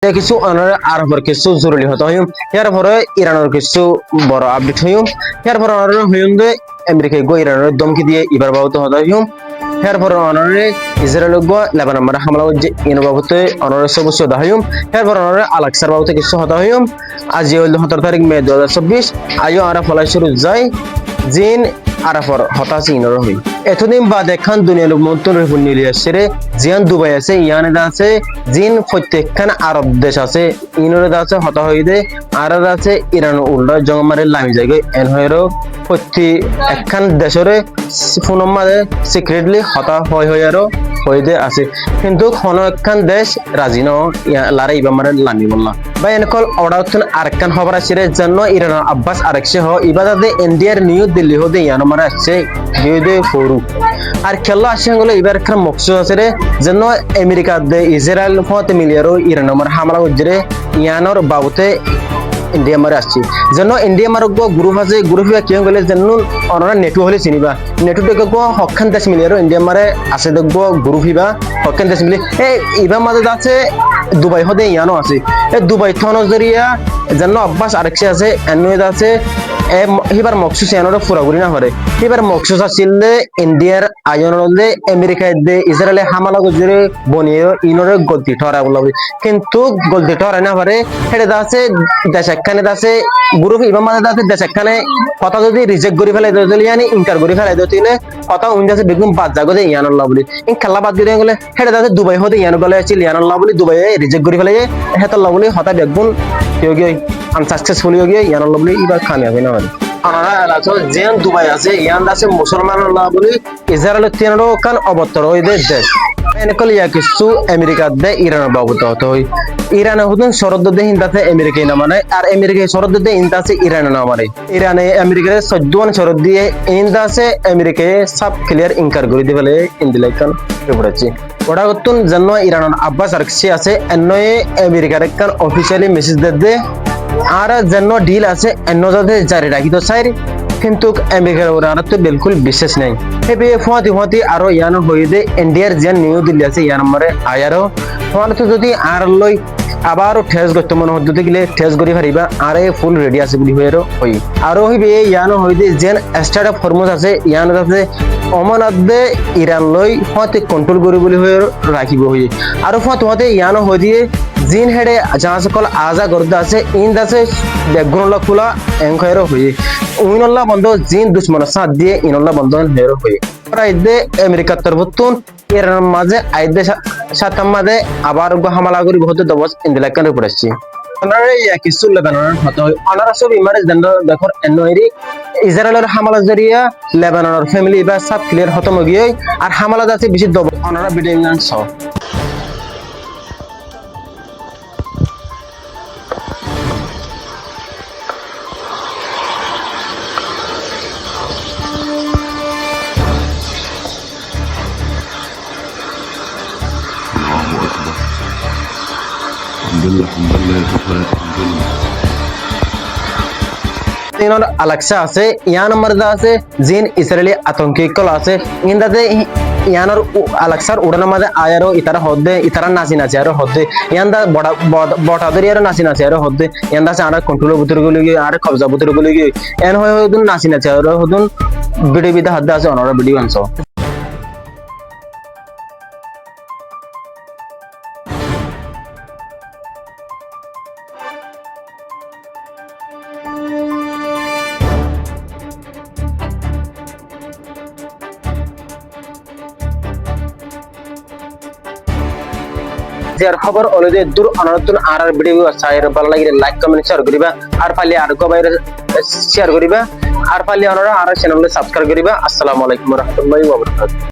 কিছু আরবের কিছু জরুরি হতে হইম ইয়ার পরে ইরানের কিছু বড় আপডেট হইম ইয়ার পরে হইম যে আমেরিকায় গো ইরানের দমকি দিয়ে ইবার বাবত হতে হইম ইয়ার পরে অনরে ইসরায়েল গো লেবানন মারা হামলা যে ইন বাবতে অনরে সব সদা হইম ইয়ার পরে অনরে আলাক্সার বাবতে কিছু হতে হইম আজ হইল 17 তারিখ মে 2024 আয়ো আরা ফলাই শুরু যায় জিন আরাফর হতাশ ইনর হই এতদিন বাদ এখন দুনিয়ার মন্তন রিপোর্ট নিয়ে আসছে জিয়ান দুবাই আছে ইয়ানে আছে জিন প্রত্যেকখান আরব দেশ আছে ইনরে আছে হতা হইদে আর আছে ইরান উল্টা জঙ্গমারে লামি জায়গায় এন হয়েরও প্রতি একখান দেশরে ফোনমাদে সিক্রেটলি হতা হয় আরো হইদে আছে কিন্তু কোন একখান দেশ রাজি ন লারে ইবা মারে লামি বললা বা এনেকল অর্ডার আরেকখান খবর আছে জন্য ইরান আব্বাস আরেকশে হ ইবাদাতে ইন্ডিয়ার নিউ দিল্লি হতে ইয়ানো মারে আসছে বিউদে ফোরু আর খেলা আসে গেলে এবার একটা মকসুদ আছে রে জন্য আমেরিকা দে ইসরায়েল ফতে মিলিয়ারো ইরান মারে হামলা হচ্ছে ইয়ানোর বাবতে ইন্ডিয়া মারে আসছে জন্য ইন্ডিয়া মার গ্রুপ আছে গ্রুপ কি গেলে জন্য অনরা নেটু হলে চিনিবা নেটু দেখব হকখান দেশ মিলিয়ারো ইন্ডিয়া মারে আছে দেখব গ্রুপ হিবা হকখান দেশ মিলি এই ইবা মাঝে আছে দুবাই হতে ইয়ানো আছে এই দুবাই থন জরিয়া জন্য আব্বাস আরেকশে আছে এনওয়েদ আছে এবার মকসুস ইয়ানোর পুরাপুরি না হরে এবার মকসুস আসলে ইন্ডিয়ার আয়নলে আমেরিকায় দে ইসরায়েলে হামলা গজরে বনিয়ে ইনরে গলতি ঠরা বলবে কিন্তু গলতি ঠরা না হরে হেডে আছে দেশ একখানে আছে গ্রুপ ইমাম মাঝে আছে দেশ একখানে কথা যদি রিজেক্ট করে ফেলাই দিলে ইয়ানি ইনকার করে ফেলাই দিলে কথা উইন্ডাসে বেগুন বাদ জাগো দে ইয়ানুল্লাহ বলি ইন খেলা বাদ দিয়ে গেলে হেডে আছে দুবাই হতে ইয়ান গলে আছে ইয়ানুল্লাহ বলি দুবাই রিজেক্ট করে ফেলাই হেতাল্লাহ বলি হতা বেগুন কি আনসাকসেসফুল হয়ে গিয়ে ইয়ানুল্লাহ বলি এবার কামিয়াবি না মানে আনারা আলাচো যেন দুবাই আছে ইয়ান আছে মুসলমানুল্লাহ বলি ইসরায়েল তিনরো কান অবতর হই দেশ এনেকল ইয়া কিছু আমেরিকা দে ইরান বাবত হতে হই ইরানে হুদন শরদ দে হিন্দাতে আমেরিকায় না মানে আর আমেরিকায় শরদ দে ইন্দাছে ইরানে না মানে ইরানে আমেরিকার 14 শরদ দিয়ে ইন্দাছে আমেরিকায় সব ক্লিয়ার ইনকার করে দিবেলে ইন্দিলাইকান পড়াচ্ছি ওটা গতুন জন্য ইরান আব্বাস আরকসি আছে এনয়ে আমেরিকার কান অফিশিয়ালি মেসেজ দে আর জন্য ডিল আছে এন্ন যাতে জারি রাখি তো চাই কিন্তু আমেরিকার ওরা তো বিলকুল বিশ্বাস নাই হেবে ফতি আরো ইয়ানো হই দে ইন্ডিয়ার যে নিউ দিল্লি আছে ইয়ার নম্বরে আয়ারো ফলে তো যদি আর লই আবারও ঠেস করতে মনে হতে গেলে ঠেস করি পারিবা আর ফুল রেডি আছে বলি হইরো হই আরো হইবে ইয়ানো হই দে যেন স্টার্টআপ ফরমুজ আছে ইয়ানো আছে অমনাত দে ইরান লই ফতে কন্ট্রোল করি বলি হই রাখিব হই আর ফতে ইয়ানো হই দিয়ে জিন হেডে যা সকল আজা গর্দা আছে ইন আছে ব্যাকগ্রাউন্ড খোলা এনকয়েরো হই উইনল্লাহ বন্ধ জিন দুশ্মন সাথ দিয়ে ইনল্লাহ বন্ধ হেরো হই আইদে আমেরিকার তরফতুন ইরানের মাঝে আইদে সাতাম মাঝে আবার হামলা করি বহুত দবস ইন্দিলাকান পড়েছি অনারে ইয়া কিছু লেবাননের হতে হয় অনারা সব ইমারেজ দেন দেখর এনওয়ারি ইসরায়েলের হামলা জরিয়া লেবাননের ফ্যামিলি বা সব ক্লিয়ার খতম গিয়ে আর হামলা যাচ্ছে বেশি দব অনারা ভিডিও স আলাক্সা আছে ইয়ান নম্বর আছে জিন ইসরায়েলি আতঙ্কি কল আছে ইন্দাতে ইয়ানোর আলাক্সার উড়ানোর মাঝে আয়ারো ইতারা হদ্দে ইতারা নাচি আরো হদ্দে ইয়ান্দা বটা ধরি আরো নাচি আরো হদ্দে ইয়ান্দা আছে আর কন্ট্রোল বুতর গুলি গিয়ে আর কবজা বুতর গুলি গিয়ে এন হয়ে হদুন নাচি আরো হদুন ভিডিও বিদা হাদ্দা আছে অনরা ভিডিও আনছ খবর অলরেডি দূর অনরতুন আর ভিডিও সাইর ভালো লাগে লাইক কমেন্ট শেয়ার করিবা আর পালি আর কবাইর শেয়ার করিবা আর পালি অনরা আর চ্যানেলে সাবস্ক্রাইব করিবা আসসালামু আলাইকুম ওয়া রাহমাতুল্লাহি ওয়া বারাকাতুহু।